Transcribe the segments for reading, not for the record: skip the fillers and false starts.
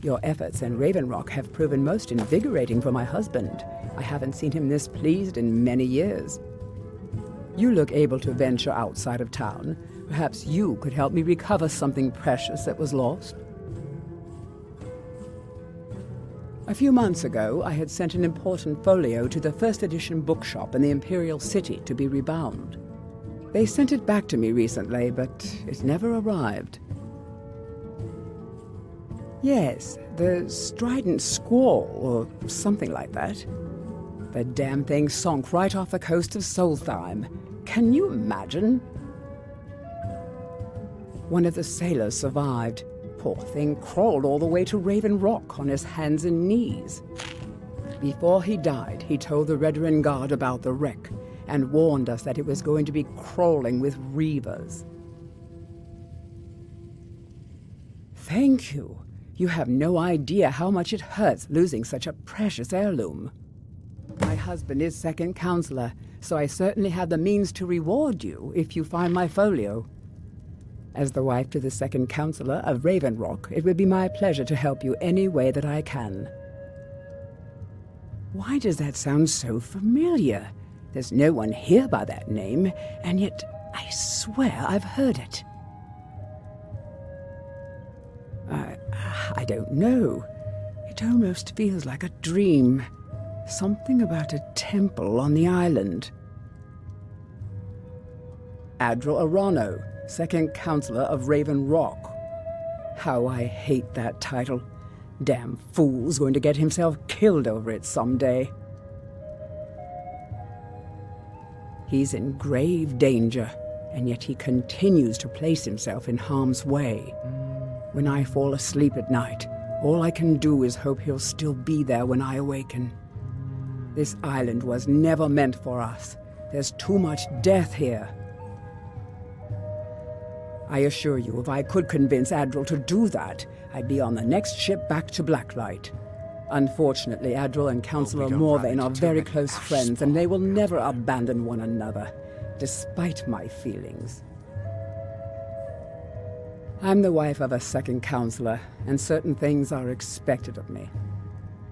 Your efforts in Raven Rock have proven most invigorating for my husband. I haven't seen him this pleased in many years. You look able to venture outside of town. Perhaps you could help me recover something precious that was lost. A few months ago, I had sent an important folio to the first edition bookshop in the Imperial City to be rebound. They sent it back to me recently, but it never arrived. Yes, the Strident Squall, or something like that. The damn thing sunk right off the coast of Solstheim. Can you imagine? One of the sailors survived. Poor thing crawled all the way to Raven Rock on his hands and knees. Before he died, he told the Redoran Guard about the wreck and warned us that it was going to be crawling with reavers. Thank you. You have no idea how much it hurts losing such a precious heirloom. My husband is second counselor, so I certainly have the means to reward you if you find my folio. As the wife to the second counselor of Raven Rock, it would be my pleasure to help you any way that I can. Why does that sound so familiar? There's no one here by that name, and yet I swear I've heard it. I don't know. It almost feels like a dream. Something about a temple on the island. Adral Arano, second counselor of Raven Rock. How I hate that title. Damn fool's going to get himself killed over it someday. He's in grave danger, and yet he continues to place himself in harm's way. When I fall asleep at night, all I can do is hope he'll still be there when I awaken. This island was never meant for us. There's too much death here. I assure you, if I could convince Adral to do that, I'd be on the next ship back to Blacklight. Unfortunately, Adral and Councillor Morvain are very close friends, and they will never abandon one another, despite my feelings. I'm the wife of a second counselor, and certain things are expected of me.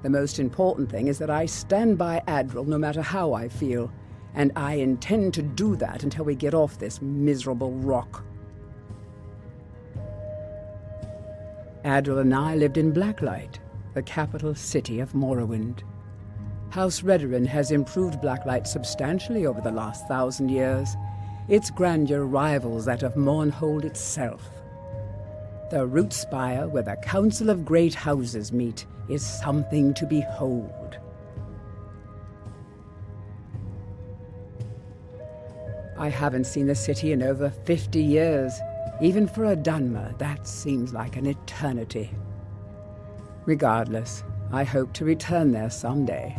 The most important thing is that I stand by Adral no matter how I feel, and I intend to do that until we get off this miserable rock. Adral and I lived in Blacklight, the capital city of Morrowind. House Redoran has improved Blacklight substantially over the last 1,000 years. Its grandeur rivals that of Mournhold itself. The root spire where the Council of Great Houses meet is something to behold. I haven't seen the city in over 50 years. Even for a Dunmer, that seems like an eternity. Regardless, I hope to return there someday,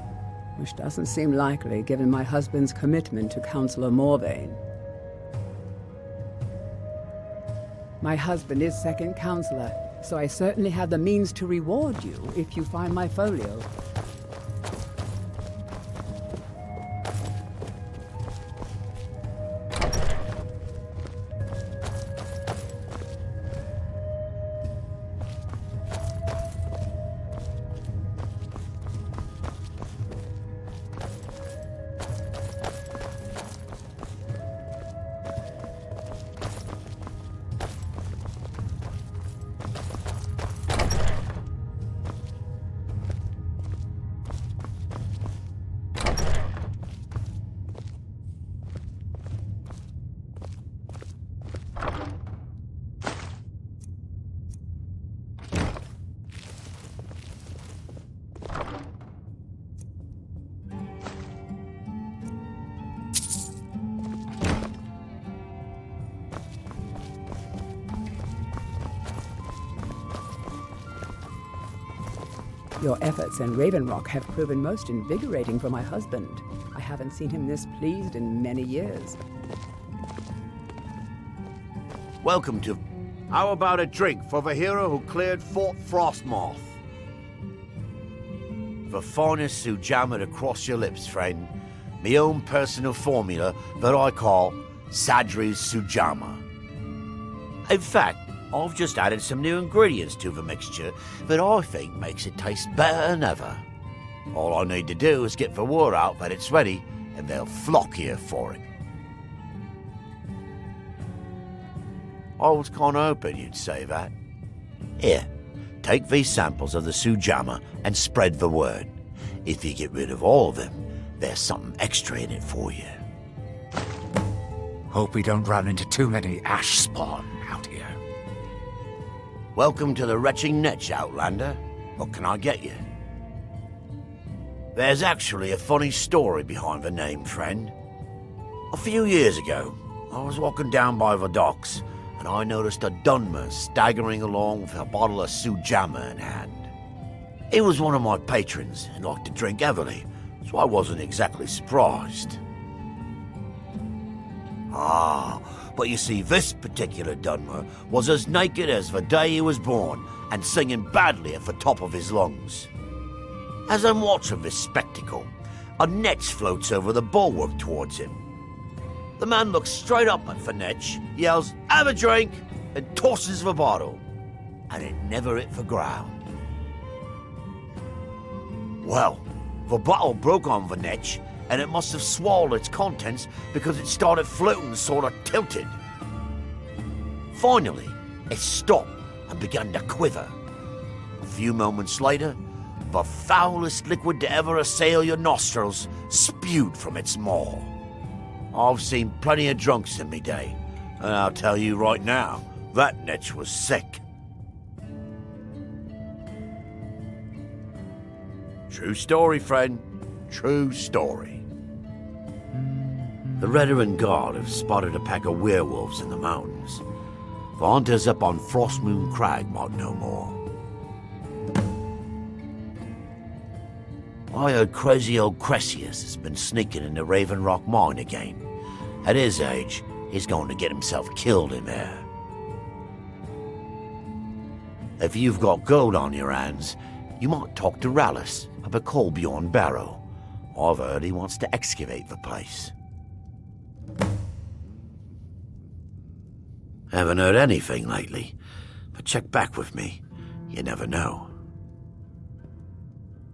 which doesn't seem likely given my husband's commitment to Councillor Morvain. My husband is second counselor, so I certainly have the means to reward you if you find my folio. Your efforts in Raven Rock have proven most invigorating for my husband. I haven't seen him this pleased in many years. Welcome to... How about a drink for the hero who cleared Fort Frostmoth? The finest sujamma across your lips, friend. My own personal formula that I call Sadri's Sujamma. In fact, I've just added some new ingredients to the mixture that I think makes it taste better than ever. All I need to do is get the word out that it's ready, and they'll flock here for it. I was kinda hoping you'd say that. Here, take these samples of the sujama and spread the word. If you get rid of all of them, there's something extra in it for you. Hope we don't run into too many ash spawn out here. Welcome to the retching niche, Outlander. What can I get you? There's actually a funny story behind the name, friend. A few years ago, I was walking down by the docks, and I noticed a Dunmer staggering along with a bottle of sujama in hand. He was one of my patrons and liked to drink heavily, so I wasn't exactly surprised. But you see, this particular Dunmer was as naked as the day he was born and singing badly at the top of his lungs. As I'm watching this spectacle, a netch floats over the bulwark towards him. The man looks straight up at the netch, yells, "Have a drink," and tosses the bottle, and it never hit the ground. Well, the bottle broke on the netch, and it must have swallowed its contents because it started floating sort of tilted. Finally, it stopped and began to quiver. A few moments later, the foulest liquid to ever assail your nostrils spewed from its maw. I've seen plenty of drunks in me day, and I'll tell you right now, that netch was sick. True story, friend. True story. The Veteran Guard have spotted a pack of werewolves in the mountains. The hunters up on Frostmoon Crag might know more. I heard crazy old Cressius has been sneaking in the Raven Rock mine again. At his age, he's going to get himself killed in there. If you've got gold on your hands, you might talk to Rallis of the Kolbjorn Barrow. I've heard he wants to excavate the place. Haven't heard anything lately, but check back with me. You never know.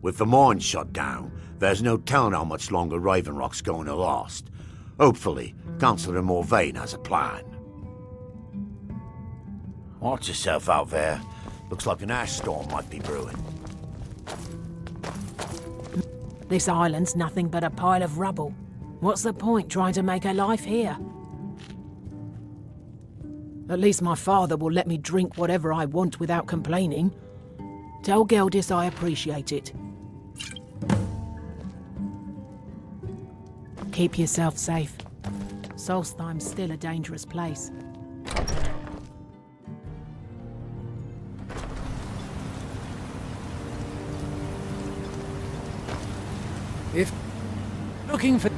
With the mine shut down, there's no telling how much longer Raven Rock's going to last. Hopefully, Councillor Morvain has a plan. Watch yourself out there. Looks like an ash storm might be brewing. This island's nothing but a pile of rubble. What's the point trying to make a life here? At least my father will let me drink whatever I want without complaining. Tell Geldis I appreciate it. Keep yourself safe. Solstheim's still a dangerous place. If looking for...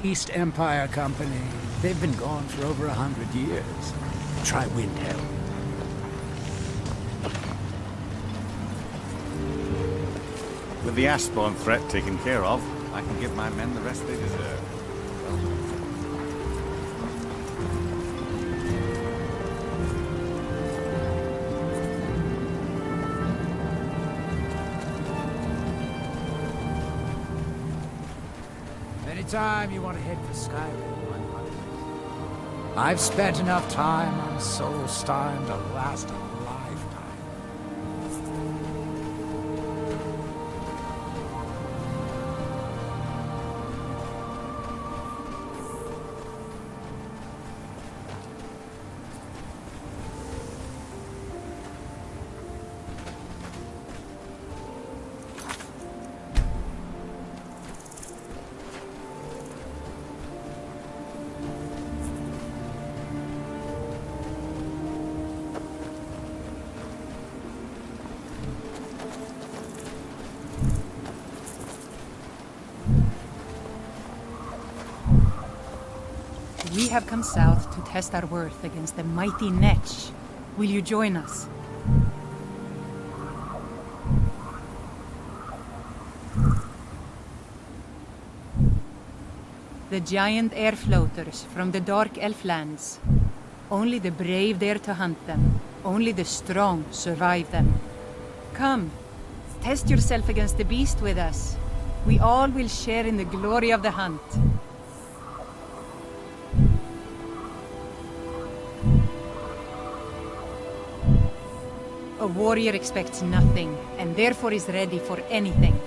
East Empire Company. They've been gone for over 100 years. Try Windhelm. With the Ashspawn threat taken care of, I can give my men the rest they deserve. Anytime you want to head for Skyrim, I've spent enough time on Solstheim to last a lifetime. We have come south to test our worth against the mighty Netch. Will you join us? The giant air floaters from the dark elf lands. Only the brave dare to hunt them. Only the strong survive them. Come, test yourself against the beast with us. We all will share in the glory of the hunt. A warrior expects nothing, and therefore is ready for anything.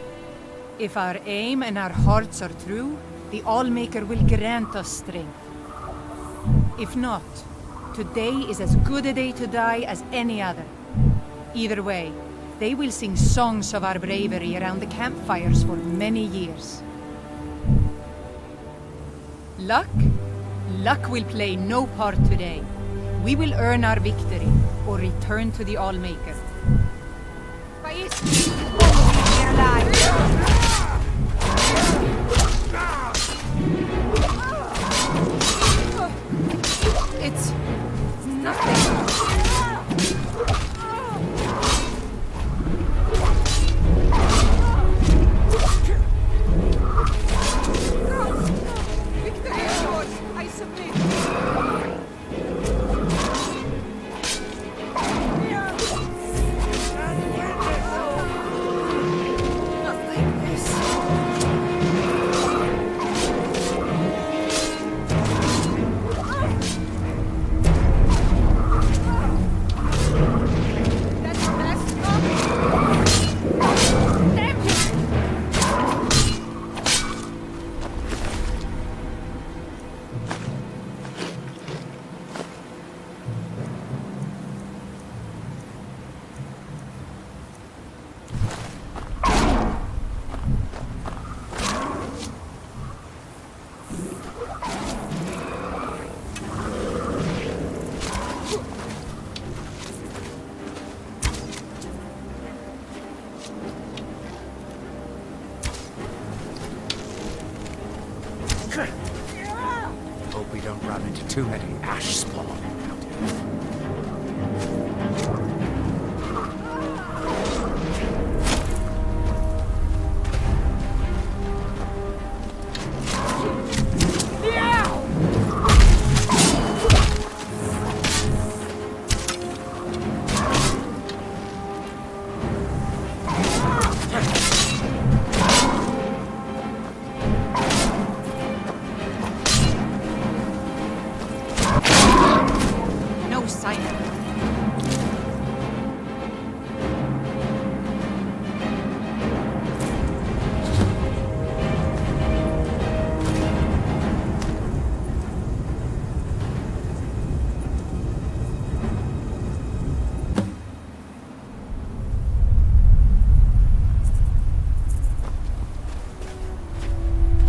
If our aim and our hearts are true, the Allmaker will grant us strength. If not, today is as good a day to die as any other. Either way, they will sing songs of our bravery around the campfires for many years. Luck? Luck will play no part today. We will earn our victory, or return to the Allmaker. It's nothing. Victory is yours. I submit. Hope we don't run into too many ash spawn out here.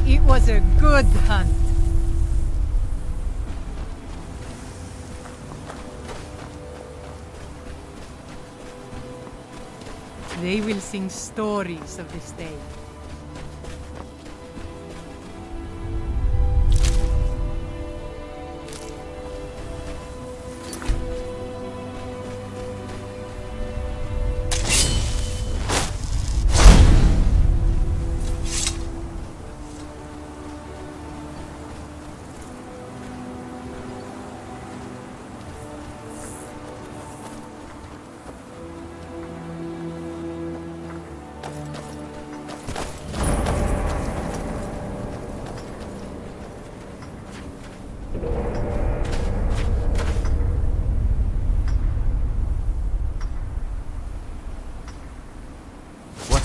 It was a good hunt. They will sing stories of this day.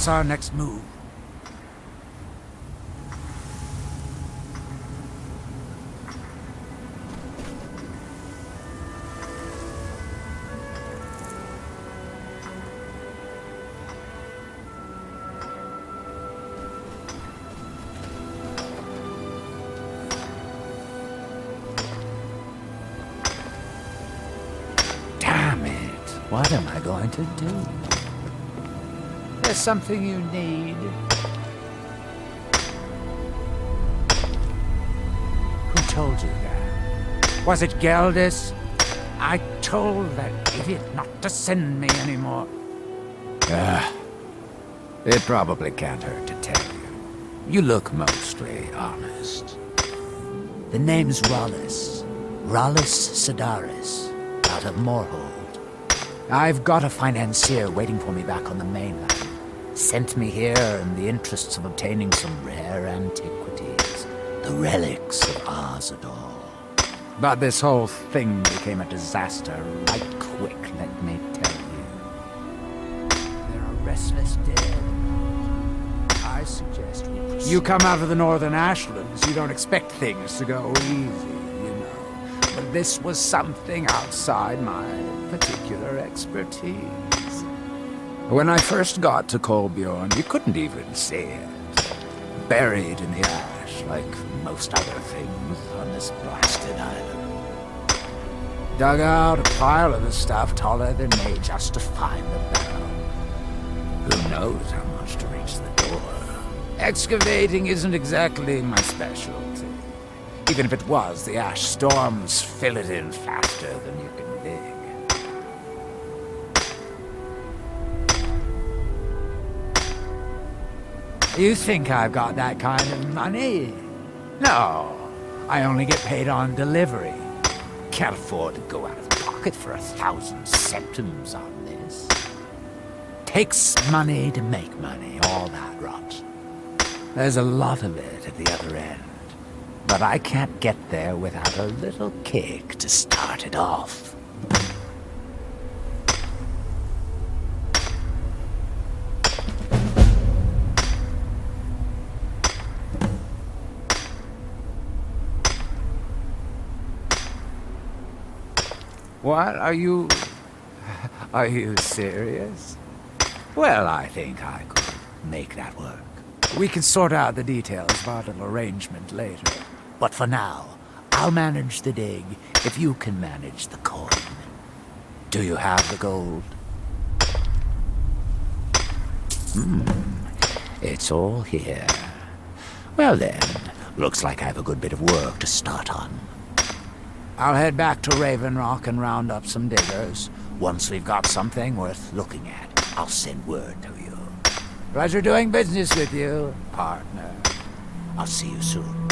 What's our next move? Damn it. What am I going to do? There's something you need. Who told you that? Was it Geldis? I told that idiot not to send me anymore. It probably can't hurt to tell you. You look mostly honest. The name's Rollis. Rollis Sedaris, out of Moorhold. I've got a financier waiting for me back on the mainland. Sent me here in the interests of obtaining some rare antiquities. The relics of Arzador. But this whole thing became a disaster right quick, let me tell you. There are restless dead. I suggest we proceed. You come out of the Northern Ashlands, you don't expect things to go easy, you know. But this was something outside my particular expertise. When I first got to Kolbjorn, you couldn't even see it. Buried in the ash, like most other things on this blasted island. Dug out a pile of the stuff taller than me just to find the bell. Who knows how much to reach the door? Excavating isn't exactly my specialty. Even if it was, the ash storms fill it in faster than you can dig. You think I've got that kind of money? No, I only get paid on delivery. Can't afford to go out of pocket for 1,000 centimes on this. Takes money to make money, all that rot. There's a lot of it at the other end, but I can't get there without a little kick to start it off. What? Are you serious? Well, I think I could make that work. We can sort out the details of our little arrangement later. But for now, I'll manage the dig if you can manage the coin. Do you have the gold? It's all here. Well then, looks like I have a good bit of work to start on. I'll head back to Raven Rock and round up some diggers. Once we've got something worth looking at, I'll send word to you. Pleasure doing business with you, partner. I'll see you soon.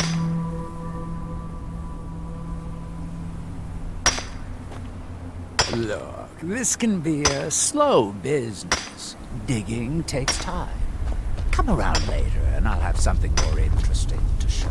Look, this can be a slow business. Digging takes time. Come around later and I'll have something more interesting to show.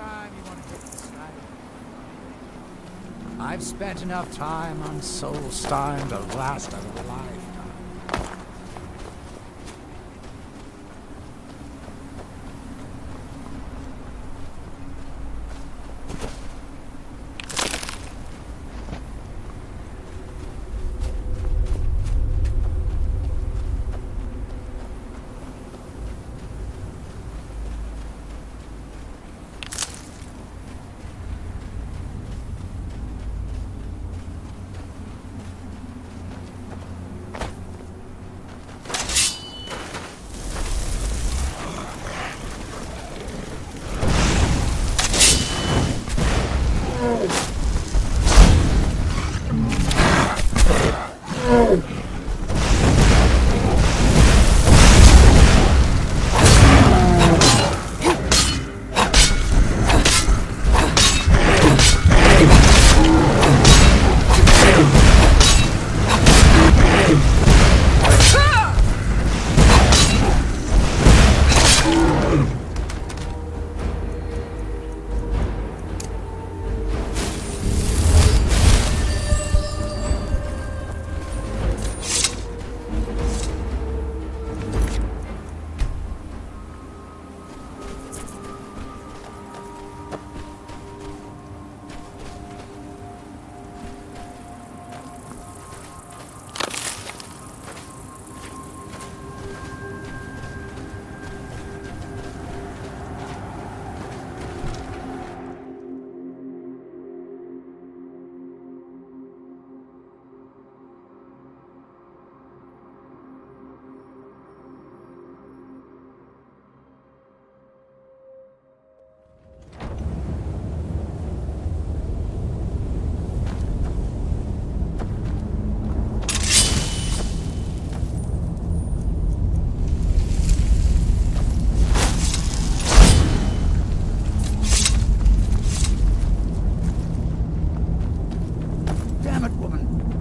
time you want to get this right? I've spent enough time on Solstheim to last a lifetime.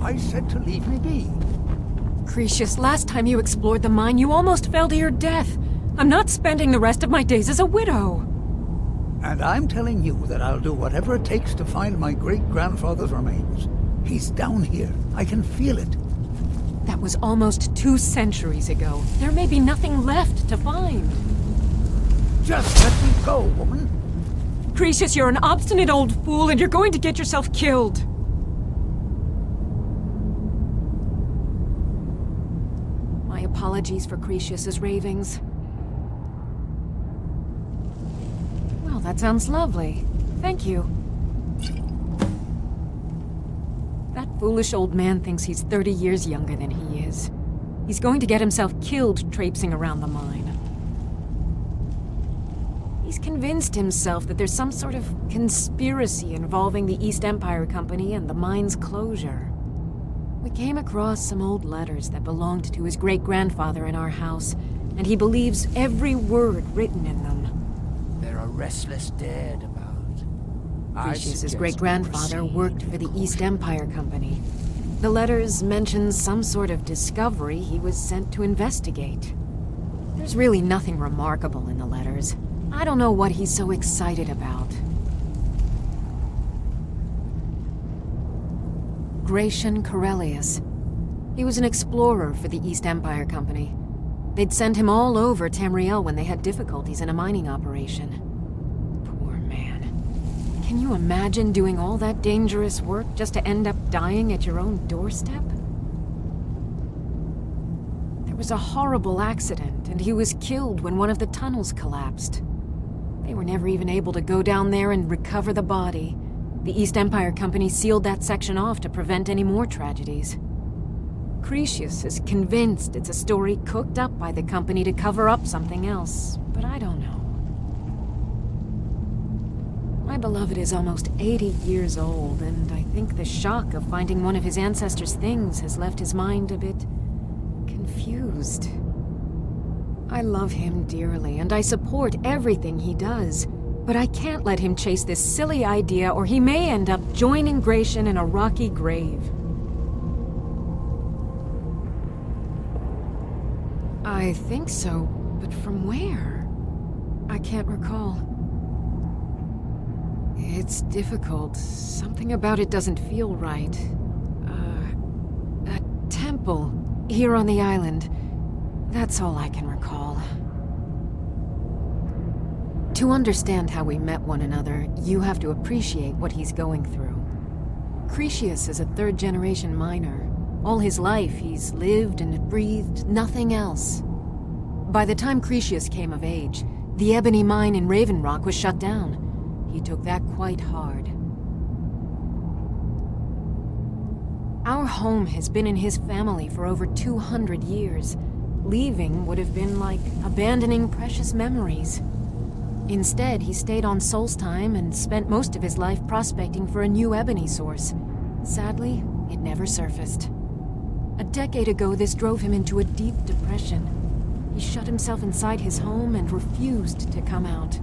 I said to leave me be. Cretius, last time you explored the mine, you almost fell to your death. I'm not spending the rest of my days as a widow. And I'm telling you that I'll do whatever it takes to find my great-grandfather's remains. He's down here. I can feel it. That was almost 2 centuries ago. There may be nothing left to find. Just let me go, woman. Cretius, you're an obstinate old fool, and you're going to get yourself killed. My apologies for Cretius's ravings. Well, that sounds lovely. Thank you. That foolish old man thinks he's 30 years younger than he is. He's going to get himself killed traipsing around the mine. He's convinced himself that there's some sort of conspiracy involving the East Empire Company and the mine's closure. We came across some old letters that belonged to his great-grandfather in our house, and he believes every word written in them. They're a restless dead about. Cretius's great-grandfather worked for the East Empire Company. The letters mention some sort of discovery he was sent to investigate. There's really nothing remarkable in the letters. I don't know what he's so excited about. Gratian Corellius. He was an explorer for the East Empire Company. They'd send him all over Tamriel when they had difficulties in a mining operation. Poor man. Can you imagine doing all that dangerous work just to end up dying at your own doorstep? There was a horrible accident, and he was killed when one of the tunnels collapsed. They were never even able to go down there and recover the body. The East Empire Company sealed that section off to prevent any more tragedies. Cretius is convinced it's a story cooked up by the company to cover up something else, but I don't know. My beloved is almost 80 years old, and I think the shock of finding one of his ancestors' things has left his mind a bit confused. I love him dearly, and I support everything he does. But I can't let him chase this silly idea, or he may end up joining Gratian in a rocky grave. I think so, but from where? I can't recall. It's difficult. Something about it doesn't feel right. A temple here on the island. That's all I can recall. To understand how we met one another, you have to appreciate what he's going through. Cretius is a third-generation miner. All his life, he's lived and breathed nothing else. By the time Cretius came of age, the ebony mine in Raven Rock was shut down. He took that quite hard. Our home has been in his family for over 200 years. Leaving would have been like abandoning precious memories. Instead, he stayed on Solstheim and spent most of his life prospecting for a new ebony source. Sadly, it never surfaced. A decade ago, this drove him into a deep depression. He shut himself inside his home and refused to come out.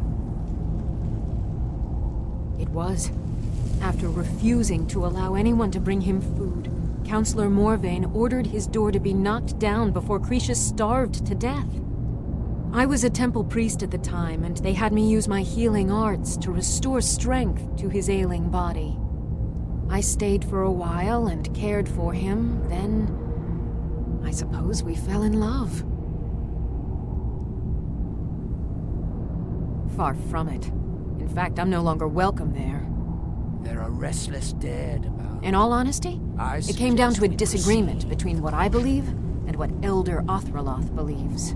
It was after refusing to allow anyone to bring him food, Councillor Morvain ordered his door to be knocked down before Cretius starved to death. I was a temple priest at the time, and they had me use my healing arts to restore strength to his ailing body. I stayed for a while and cared for him, then I suppose we fell in love. Far from it. In fact, I'm no longer welcome there. There are restless dead about. In all honesty, it came down to a disagreement between what I believe and what Elder Othraloth believes.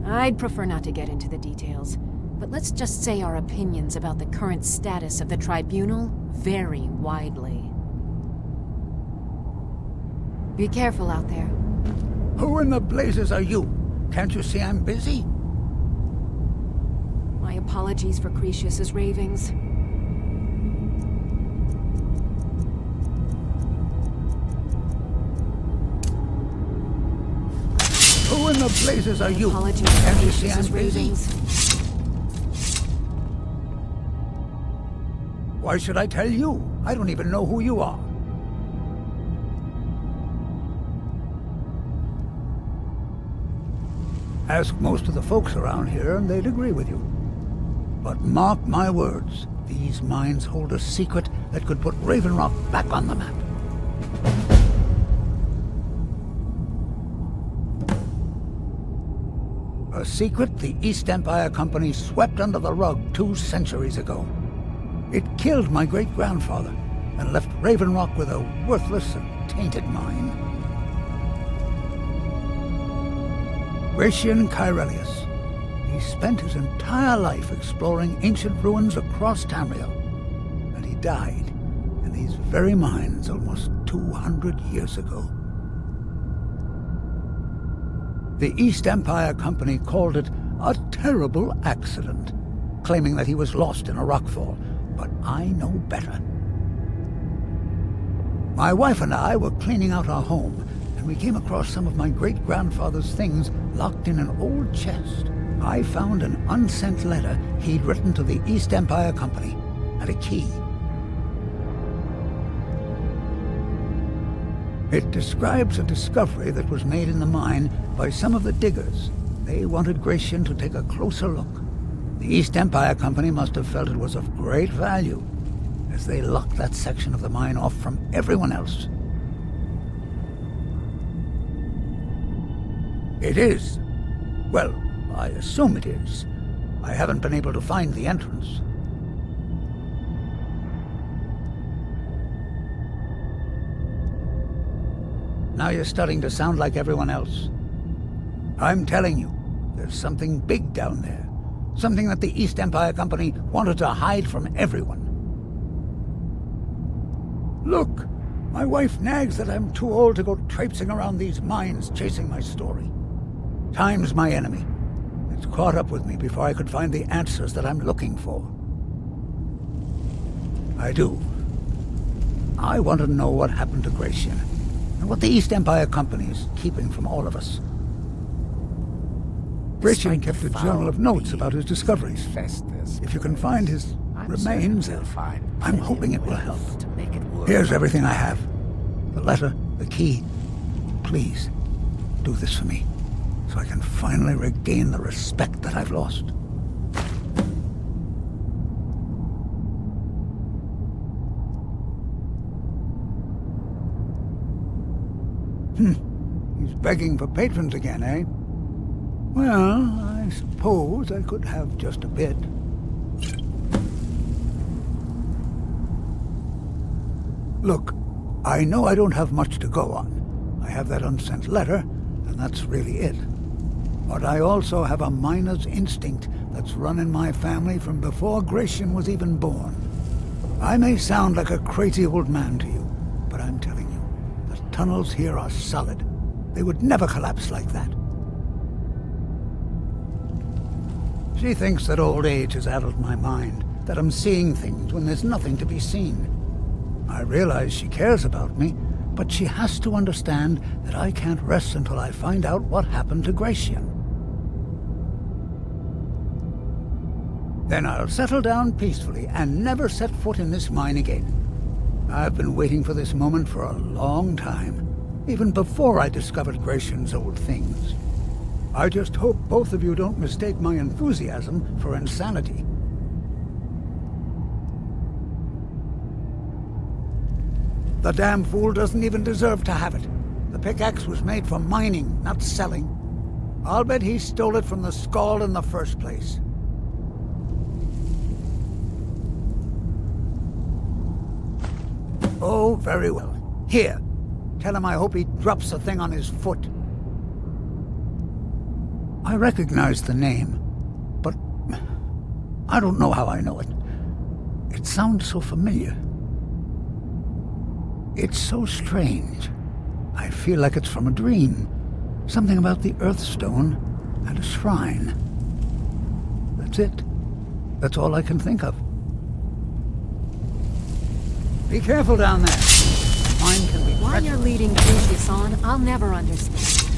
I'd prefer not to get into the details, but let's just say our opinions about the current status of the tribunal vary widely. Be careful out there. Who in the blazes are you? Can't you see I'm busy? My apologies for Cretius's ravings. Who in the blazes are you? Apologies Can't for you see I'm Cretius's busy? ravings. Why should I tell you? I don't even know who you are. Ask most of the folks around here and they'd agree with you. But mark my words, these mines hold a secret that could put Raven Rock back on the map. A secret the East Empire Company swept under the rug 2 centuries ago. It killed my great-grandfather and left Raven Rock with a worthless and tainted mine. Gratian Kyrelius. He spent his entire life exploring ancient ruins across Tamriel, and he died in these very mines almost 200 years ago. The East Empire Company called it a terrible accident, claiming that he was lost in a rockfall, but I know better. My wife and I were cleaning out our home, and we came across some of my great-grandfather's things locked in an old chest. I found an unsent letter he'd written to the East Empire Company, and a key. It describes a discovery that was made in the mine by some of the diggers. They wanted Gratian to take a closer look. The East Empire Company must have felt it was of great value, as they locked that section of the mine off from everyone else. It is. Well, I assume it is. I haven't been able to find the entrance. Now you're starting to sound like everyone else. I'm telling you, there's something big down there. Something that the East Empire Company wanted to hide from everyone. Look, my wife nags that I'm too old to go traipsing around these mines chasing my story. Time's my enemy. It's caught up with me before I could find the answers that I'm looking for. I do. I want to know what happened to Gratian, and what the East Empire Company is keeping from all of us. Gratian kept a journal of notes about his discoveries. If you can find his remains, I'm hoping it will help. Here's everything I have. The letter, the key. Please, do this for me, so I can finally regain the respect that I've lost. He's begging for patrons again, eh? Well, I suppose I could have just a bit. Look, I know I don't have much to go on. I have that unsent letter, and that's really it. But I also have a miner's instinct that's run in my family from before Gratian was even born. I may sound like a crazy old man to you, but I'm telling you, the tunnels here are solid. They would never collapse like that. She thinks that old age has addled my mind, that I'm seeing things when there's nothing to be seen. I realize she cares about me, but she has to understand that I can't rest until I find out what happened to Gratian. Then I'll settle down peacefully and never set foot in this mine again. I've been waiting for this moment for a long time, even before I discovered Gratian's old things. I just hope both of you don't mistake my enthusiasm for insanity. The damn fool doesn't even deserve to have it. The pickaxe was made for mining, not selling. I'll bet he stole it from the Skald in the first place. Oh, very well. Here, tell him I hope he drops the thing on his foot. I recognize the name, but I don't know how I know it. It sounds so familiar. It's so strange. I feel like it's from a dream. Something about the Earthstone and a shrine. That's it. That's all I can think of. Be careful down there. Mine can be... Why you're leading Crucius on, I'll never understand.